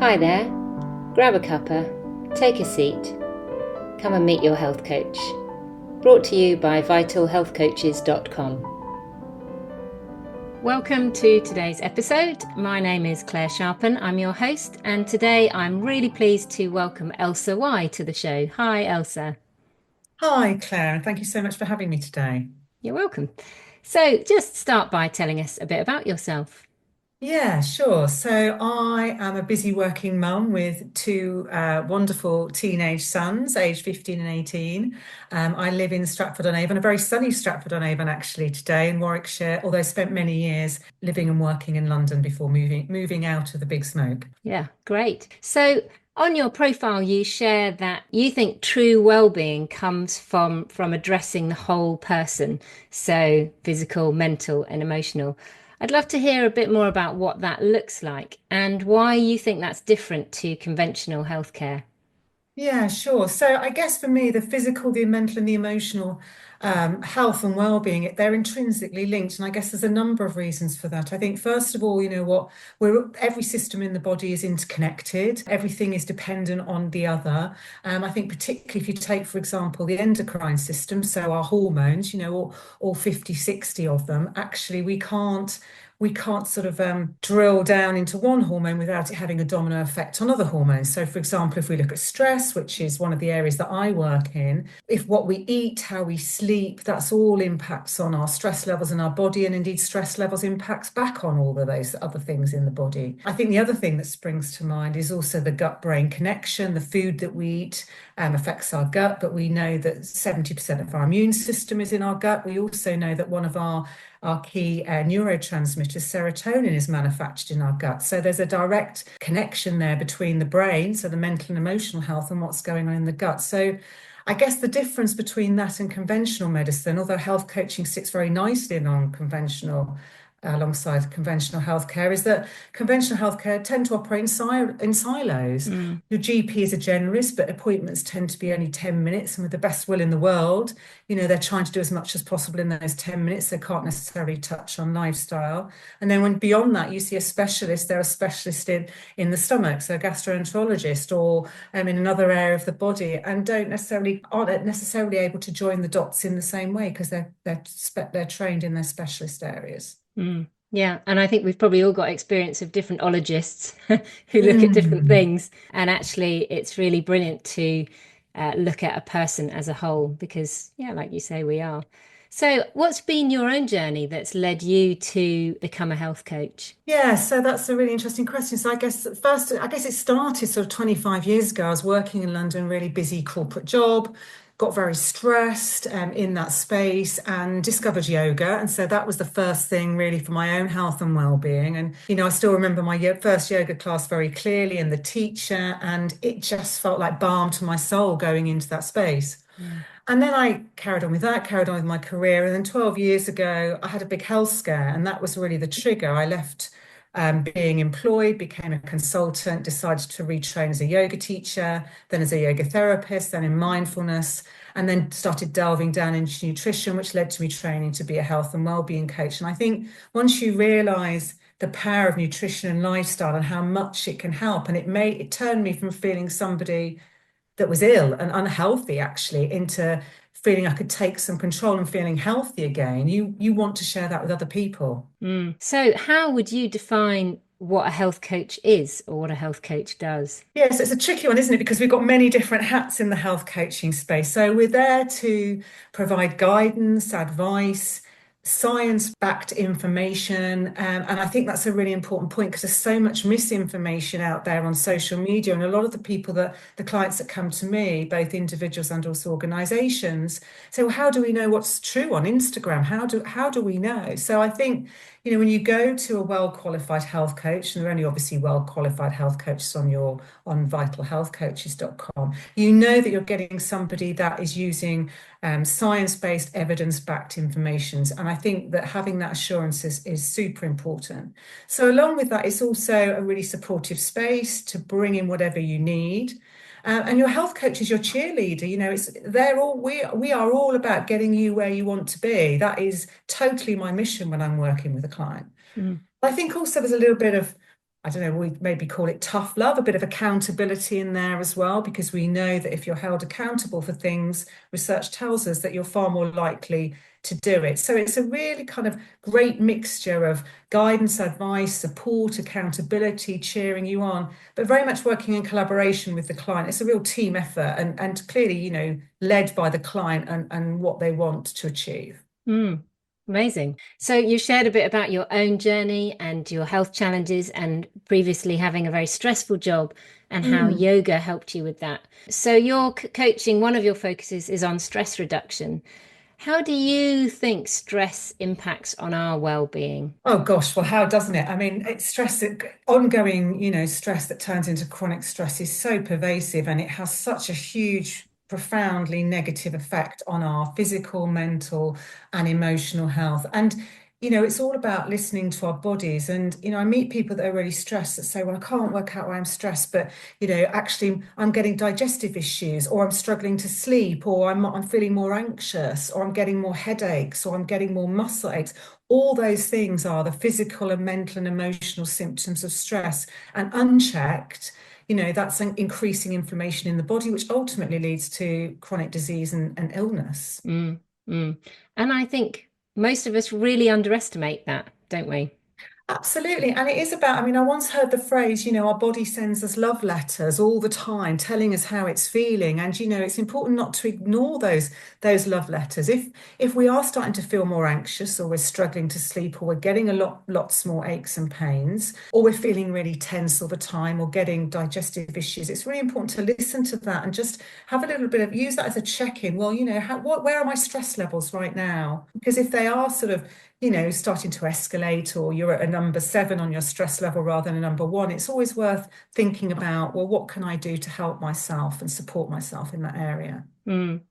Hi there. Grab a cuppa, take a seat, come and meet your health coach. Brought to you by vitalhealthcoaches.com. Welcome to today's episode. My name is Clare Sharpen. I'm your host, and today I'm really pleased to welcome Elsa Wye to the show. Hi, Elsa. Hi, Claire, and thank you so much for having me today. You're welcome. So, just start by telling us a bit about yourself. Yeah, sure. So I am a busy working mum with two wonderful teenage sons, aged 15 and 18. I live in Stratford-on-Avon, a very sunny Stratford-on-Avon actually today in Warwickshire, although I spent many years living and working in London before moving out of the big smoke. Yeah, great. So, on your profile, you share that you think true well-being comes from addressing the whole person, so physical, mental, and emotional. I'd love to hear a bit more about what that looks like and why you think that's different to conventional healthcare. Yeah, sure. So I guess for me, the physical, the mental, and the emotional health and well-being, they're intrinsically linked. And I guess there's a number of reasons for that. I think, first of all, every system in the body is interconnected. Everything is dependent on the other. I think particularly if you take, for example, the endocrine system, so our hormones, all 50, 60 of them, actually we can't sort of drill down into one hormone without it having a domino effect on other hormones. So, for example, if we look at stress, which is one of the areas that I work in, if what we eat, how we sleep, that's all impacts on our stress levels in our body, and indeed stress levels impacts back on all of those other things in the body. I think the other thing that springs to mind is also the gut-brain connection. The food that we eat affects our gut, but we know that 70% of our immune system is in our gut. We also know that one of our key neurotransmitters, serotonin, is manufactured in our gut. So there's a direct connection there between the brain, so the mental and emotional health, and what's going on in the gut. So I guess the difference between that and conventional medicine, although health coaching sits very nicely alongside conventional healthcare, is that conventional healthcare tend to operate in silos. Mm. Your GP is a generalist, but appointments tend to be only 10 minutes. And with the best will in the world, they're trying to do as much as possible in those 10 minutes. They can't necessarily touch on lifestyle. And then when beyond that, you see a specialist, they're a specialist in the stomach, so a gastroenterologist, or in another area of the body, and aren't necessarily able to join the dots in the same way because they're trained in their specialist areas. Mm. Yeah, and I think we've probably all got experience of different ologists who look at different Mm. things. And actually, it's really brilliant to look at a person as a whole because, yeah, like you say, we are. So, what's been your own journey that's led you to become a health coach? Yeah, so that's a really interesting question. So I guess it started sort of 25 years ago. I was working in London, really busy corporate job, got very stressed in that space and discovered yoga. And so that was the first thing really for my own health and well-being. And, I still remember my first yoga class very clearly and the teacher, and it just felt like balm to my soul going into that space. Mm. And then I carried on with that, carried on with my career. And then 12 years ago, I had a big health scare, and that was really the trigger. I left being employed, became a consultant, decided to retrain as a yoga teacher, then as a yoga therapist, then in mindfulness, and then started delving down into nutrition, which led to me training to be a health and well-being coach. And I think once you realize the power of nutrition and lifestyle and how much it can help, and it turned me from feeling somebody that was ill and unhealthy actually into feeling I could take some control and feeling healthy again. You want to share that with other people. Mm. So, how would you define what a health coach is or what a health coach does? Yes, it's a tricky one, isn't it? Because we've got many different hats in the health coaching space. So we're there to provide guidance, advice, science-backed information. And I think that's a really important point because there's so much misinformation out there on social media. And a lot of the clients that come to me, both individuals and also organizations, say, well, how do we know what's true on Instagram? How do we know? So I think when you go to a well-qualified health coach, and there are only obviously well-qualified health coaches on vitalhealthcoaches.com, you know that you're getting somebody that is using science-based, evidence-backed information. And I think that having that assurance is super important. So along with that, it's also a really supportive space to bring in whatever you need. And your health coach is your cheerleader. We are all about getting you where you want to be. That is totally my mission when I'm working with a client. Mm. I think also there's a little bit of I don't know, we maybe call it tough love, a bit of accountability in there as well, because we know that if you're held accountable for things, research tells us that you're far more likely to do it. So it's a really kind of great mixture of guidance, advice, support, accountability, cheering you on, but very much working in collaboration with the client. It's a real team effort and clearly, led by the client and what they want to achieve. Mm, amazing. So you shared a bit about your own journey and your health challenges and previously having a very stressful job and how Mm. yoga helped you with that. So your coaching, one of your focuses is on stress reduction. How do you think stress impacts on our well-being? Oh gosh, well, how doesn't it? I mean, it's stress, ongoing, stress that turns into chronic stress is so pervasive and it has such a huge, profoundly negative effect on our physical, mental, and emotional health. And, it's all about listening to our bodies. And, I meet people that are really stressed that say, well, I can't work out why I'm stressed, but, actually I'm getting digestive issues, or I'm struggling to sleep, or I'm feeling more anxious, or I'm getting more headaches, or I'm getting more muscle aches. All those things are the physical and mental and emotional symptoms of stress. And unchecked, that's an increasing inflammation in the body, which ultimately leads to chronic disease and illness. Mm, mm. And I think most of us really underestimate that, don't we? Absolutely. And it is about, I mean, I once heard the phrase, our body sends us love letters all the time, telling us how it's feeling. And, it's important not to ignore those love letters. If we are starting to feel more anxious, or we're struggling to sleep, or we're getting lots more aches and pains, or we're feeling really tense all the time, or getting digestive issues, it's really important to listen to that and just have a little bit of use that as a check-in. Well, where are my stress levels right now? Because if they are sort of starting to escalate, or you're at a number 7 on your stress level rather than a number 1, it's always worth thinking about, well, what can I do to help myself and support myself in that area? Mm.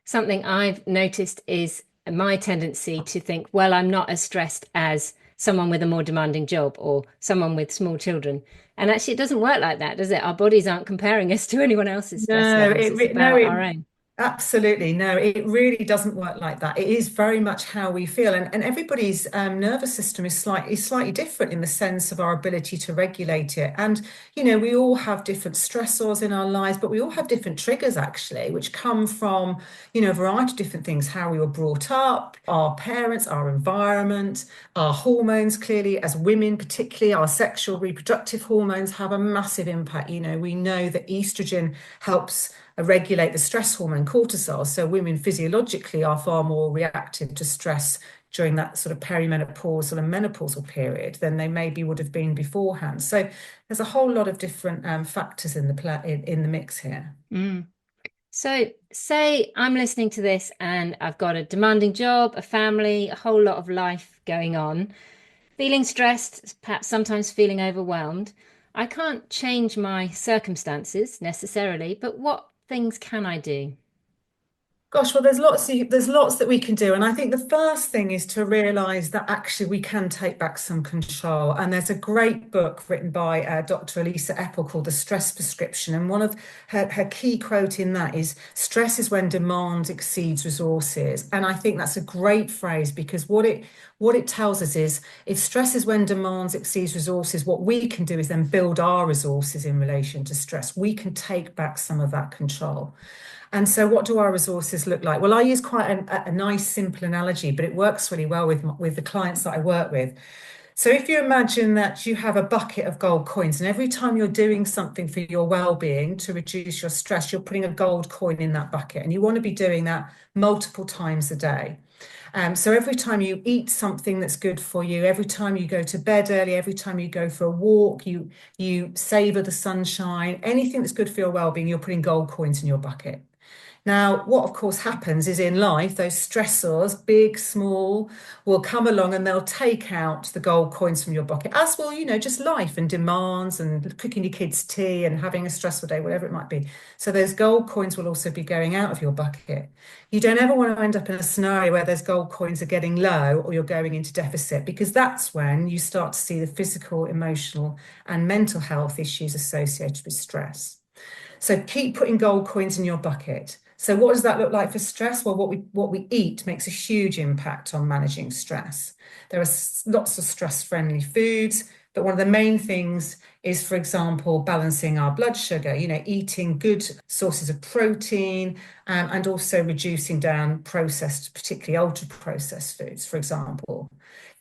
Something I've noticed is my tendency to think, well, I'm not as stressed as someone with a more demanding job or someone with small children. And actually, it doesn't work like that, does it? Our bodies aren't comparing us to anyone else's stress No, levels. it It's re- no, about our it own. absolutely no, it really doesn't work like that. It is very much how we feel, and everybody's nervous system is slightly different in the sense of our ability to regulate it. And we all have different stressors in our lives, but we all have different triggers actually, which come from a variety of different things: how we were brought up, our parents, our environment, our hormones. Clearly, as women, particularly our sexual reproductive hormones have a massive impact. We know that estrogen helps regulate the stress hormone cortisol. So women physiologically are far more reactive to stress during that sort of perimenopausal and menopausal period than they maybe would have been beforehand. So there's a whole lot of different factors in the mix here. Mm. So, say I'm listening to this and I've got a demanding job, a family, a whole lot of life going on, feeling stressed, perhaps sometimes feeling overwhelmed. I can't change my circumstances necessarily, but what things can I do? Gosh, well, there's lots that we can do, and I think the first thing is to realise that actually we can take back some control. And there's a great book written by Dr. Elissa Epel called The Stress Prescription, and one of her key quote in that is, "Stress is when demand exceeds resources." And I think that's a great phrase, because what it tells us is, if stress is when demands exceeds resources, what we can do is then build our resources in relation to stress. We can take back some of that control. And so, what do our resources look like? Well, I use quite a nice, simple analogy, but it works really well with the clients that I work with. So, if you imagine that you have a bucket of gold coins, and every time you're doing something for your well-being to reduce your stress, you're putting a gold coin in that bucket, and you want to be doing that multiple times a day. So every time you eat something that's good for you, every time you go to bed early, every time you go for a walk, you savor the sunshine, anything that's good for your well-being, you're putting gold coins in your bucket. Now, what of course happens is, in life, those stressors, big, small, will come along and they'll take out the gold coins from your bucket, as will, just life and demands and cooking your kids' tea and having a stressful day, whatever it might be. So those gold coins will also be going out of your bucket. You don't ever want to end up in a scenario where those gold coins are getting low or you're going into deficit, because that's when you start to see the physical, emotional, and mental health issues associated with stress. So keep putting gold coins in your bucket. So what does that look like for stress? Well, what we eat makes a huge impact on managing stress. There are lots of stress-friendly foods. But one of the main things is, for example, balancing our blood sugar, eating good sources of protein, and also reducing down processed, particularly ultra processed foods, for example.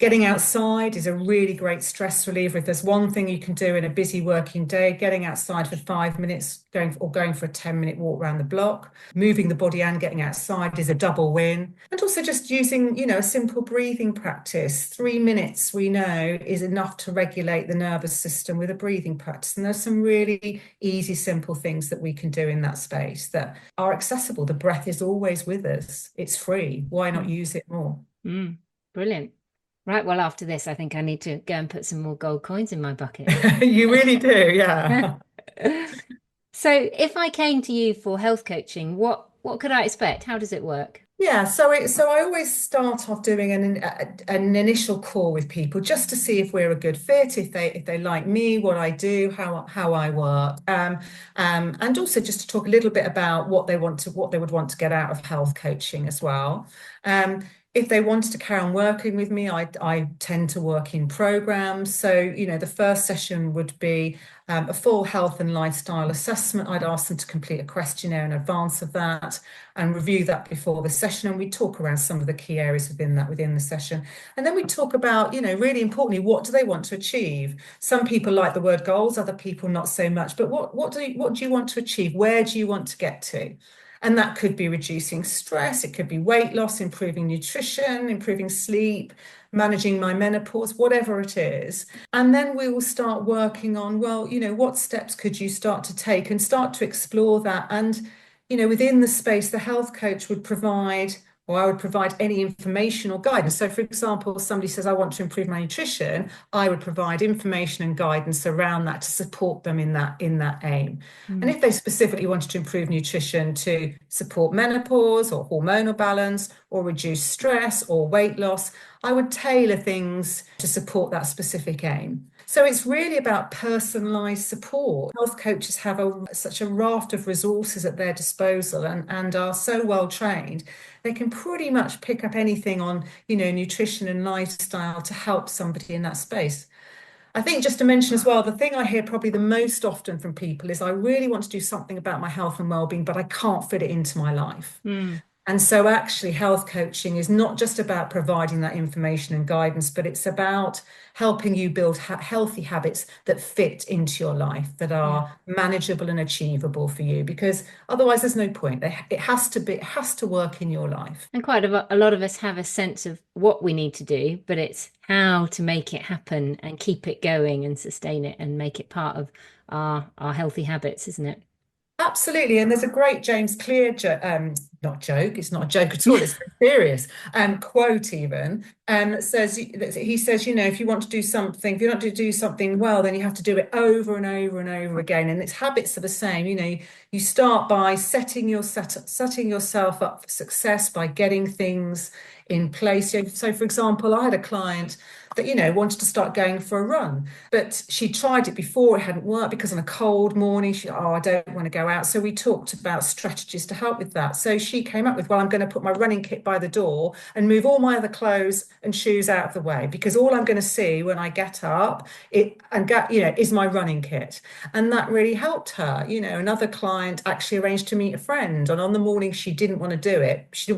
Getting outside is a really great stress reliever. If there's one thing you can do in a busy working day, getting outside for 5 minutes, going for a 10-minute walk around the block, moving the body and getting outside is a double win. And also just using, a simple breathing practice. 3 minutes, we know, is enough to regulate the nervous system with a breathing practice. And there's some really easy, simple things that we can do in that space that are accessible. The breath is always with us. It's free. Why not use it more? Brilliant. Right, well, after this, I think I need to go and put some more gold coins in my bucket. You really do, yeah. So if I came to you for health coaching, what could I expect? How does it work? Yeah, so I always start off doing an initial call with people just to see if we're a good fit, if they like me, what I do, how I work, and also just to talk a little bit about what they would want to get out of health coaching as well. If they wanted to carry on working with me, I tend to work in programs. So, the first session would be a full health and lifestyle assessment. I'd ask them to complete a questionnaire in advance of that and review that before the session. And we talk around some of the key areas within the session. And then we talk about, really importantly, what do they want to achieve? Some people like the word goals, other people not so much. But what do you want to achieve? Where do you want to get to? And that could be reducing stress, it could be weight loss, improving nutrition, improving sleep, managing my menopause, whatever it is. And then we will start working on, well, what steps could you start to take and start to explore that. And, within the space, the health coach would provide, or I would provide any information or guidance. So, for example, somebody says, I want to improve my nutrition, I would provide information and guidance around that to support them in that aim. And if they specifically wanted to improve nutrition to support menopause or hormonal balance or reduce stress or weight loss, I would tailor things to support that specific aim. So it's really about personalised support. Health coaches have such a raft of resources at their disposal and are so well trained. They can pretty much pick up anything on, nutrition and lifestyle to help somebody in that space. I think just to mention as well, the thing I hear probably the most often from people is I really want to do something about my health and well-being, but I can't fit it into my life. And so actually health coaching is not just about providing that information and guidance, but it's about helping you build healthy habits that fit into your life, that are manageable and achievable for you, because otherwise there's no point. It has to work in your life. And quite a lot of us have a sense of what we need to do, but it's how to make it happen and keep it going and sustain it and make it part of our healthy habits, isn't it? Absolutely, and there's a great James Clear not joke. It's not a joke at all. It's very serious. Quote even says he says, if you want to do something, if you want to do something well, then you have to do it over and over and over again. And its habits are the same. You start by setting yourself up for success by getting things in place. So, for example, I had a client that, wanted to start going for a run, but she tried it before, it hadn't worked because on a cold morning, I don't want to go out. So we talked about strategies to help with that. So she came up with, well, I'm going to put my running kit by the door and move all my other clothes and shoes out of the way because all I'm going to see when I get up is my running kit. And that really helped her. Another client actually arranged to meet a friend, and on the morning she didn't want to do it. She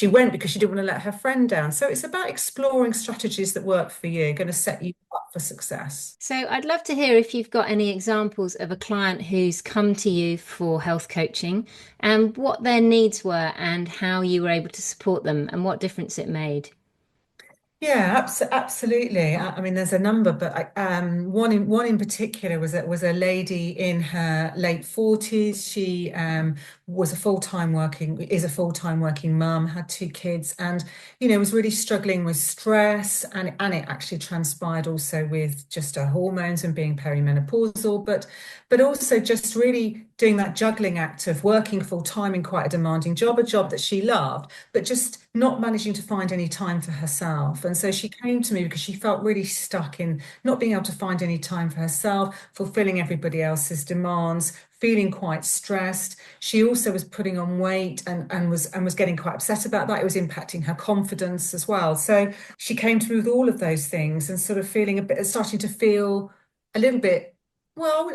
went because she didn't want to let her friend down. So it's about exploring strategies that work for you, going to set you up for success. So I'd love to hear if you've got any examples of a client who's come to you for health coaching and what their needs were and how you were able to support them and what difference it made. Yeah, absolutely. I mean, there's a number, but one in particular was a lady in her late 40s. She is a full-time working mum, had two kids, and was really struggling with stress, and it actually transpired also with just her hormones and being perimenopausal, but also just really doing that juggling act of working full-time in quite a demanding job, a job that she loved, but just not managing to find any time for herself. And so she came to me because she felt really stuck in not being able to find any time for herself, fulfilling everybody else's demands, feeling quite stressed. She also was putting on weight and was getting quite upset about that. It was impacting her confidence as well. So she came to me with all of those things and sort of feeling a bit, starting to feel a little bit. Well,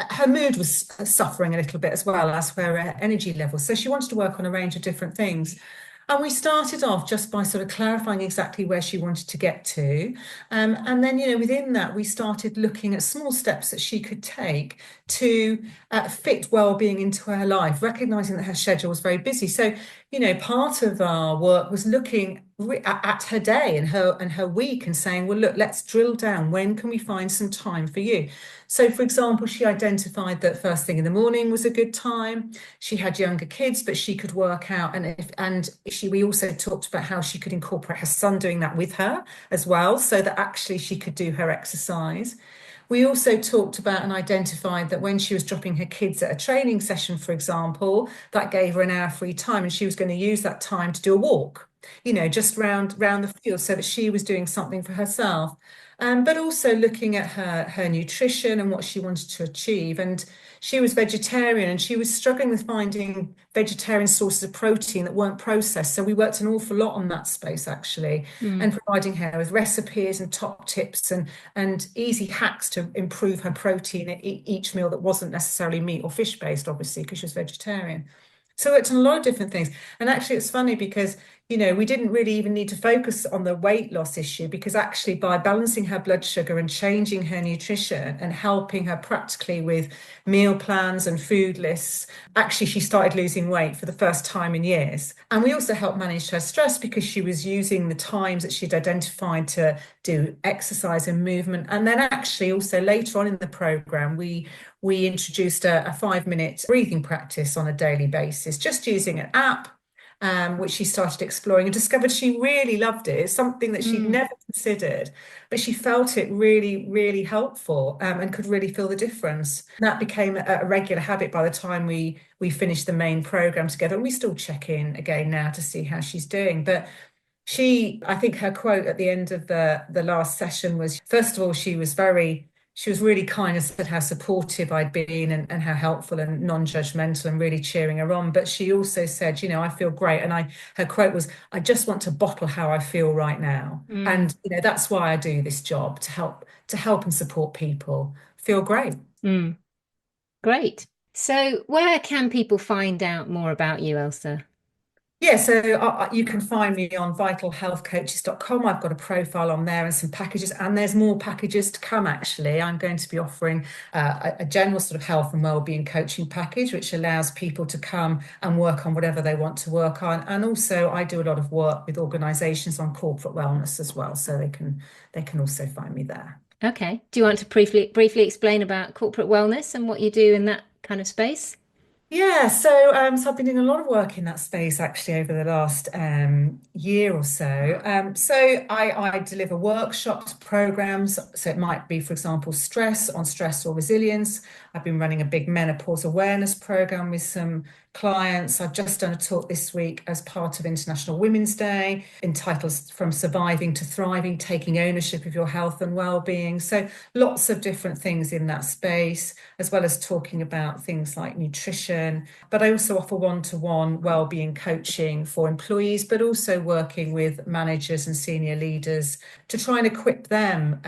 her mood was suffering a little bit as well as were her energy levels. So she wanted to work on a range of different things. And we started off just by sort of clarifying exactly where she wanted to get to. And then, within that, we started looking at small steps that she could take to fit well-being into her life, recognizing that her schedule was very busy. So, part of our work was looking at her day and her week and saying, well, look, let's drill down. When can we find some time for you? So, for example, she identified that first thing in the morning was a good time. She had younger kids, but she could work out, we also talked about how she could incorporate her son doing that with her as well, so that actually she could do her exercise. We also talked about and identified that when she was dropping her kids at a training session, for example, that gave her an hour free time, and she was going to use that time to do a walk, just round the field, so that she was doing something for herself. But also looking at her nutrition and what she wanted to achieve. And she was vegetarian and she was struggling with finding vegetarian sources of protein that weren't processed. So we worked an awful lot on that space actually, and Mm, providing her with recipes and top tips and easy hacks to improve her protein at each meal that wasn't necessarily meat or fish based, obviously, because she was vegetarian. So it's a lot of different things. And actually, it's funny because, we didn't really even need to focus on the weight loss issue, because actually, by balancing her blood sugar and changing her nutrition and helping her practically with meal plans and food lists, actually, she started losing weight for the first time in years. And we also helped manage her stress because she was using the times that she'd identified to do exercise and movement. And then actually, also later on in the program, we introduced a 5-minute breathing practice on a daily basis, just using an app, which she started exploring and discovered she really loved it. It's something that she'd mm, never considered, but she felt it really, really helpful, and could really feel the difference. That became a regular habit by the time we finished the main program together. And we still check in again now to see how she's doing. But I think her quote at the end of the last session was, first of all, she was really kind and said how supportive I'd been and how helpful and non-judgmental and really cheering her on. But she also said, I feel great. And her quote was, I just want to bottle how I feel right now. mm, And, that's why I do this job, to help and support people feel great. mm. Great. So, where can people find out more about you, Elsa? Yeah, so you can find me on vitalhealthcoaches.com. I've got a profile on there and some packages, and there's more packages to come actually. I'm going to be offering a general sort of health and wellbeing coaching package, which allows people to come and work on whatever they want to work on. And also I do a lot of work with organizations on corporate wellness as well, so they can also find me there. Okay. Do you want to briefly explain about corporate wellness and what you do in that kind of space? Yeah, so I've been doing a lot of work in that space actually over the last year or so. So I deliver workshops, programs. So it might be, for example, stress or resilience. I've been running a big menopause awareness program with some clients. I've just done a talk this week as part of International Women's Day, entitled From Surviving to Thriving, Taking Ownership of Your Health and Wellbeing. So lots of different things in that space, as well as talking about things like nutrition. But I also offer one-to-one wellbeing coaching for employees, but also working with managers and senior leaders to try and equip them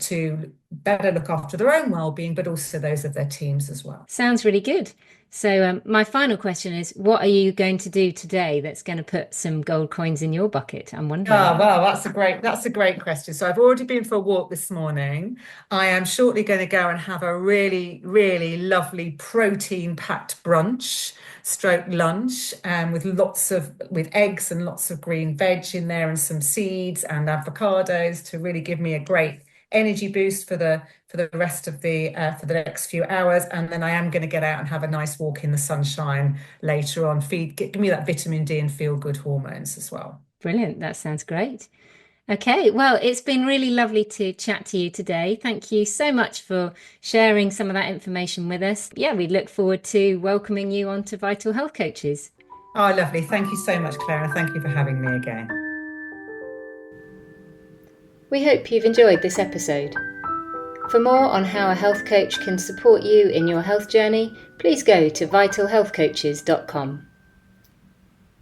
to better look after their own well-being, but also those of their teams as well. Sounds really good. So, my final question is, what are you going to do today that's going to put some gold coins in your bucket? I'm wondering. Oh, well, that's a great question. So I've already been for a walk this morning. I am shortly going to go and have a really, really lovely protein-packed brunch, stroke lunch, with eggs and lots of green veg in there and some seeds and avocados to really give me a great energy boost for the rest of for the next few hours. And then I am going to get out and have a nice walk in the sunshine later on. Give me that vitamin D and feel good hormones as well. Brilliant. That sounds great. Okay, well, it's been really lovely to chat to you today. Thank you so much for sharing some of that information with us. Yeah, we look forward to welcoming you onto Vital Health Coaches. Oh, lovely. Thank you so much, Clara. Thank you for having me again. We hope you've enjoyed this episode. For more on how a health coach can support you in your health journey, please go to vitalhealthcoaches.com.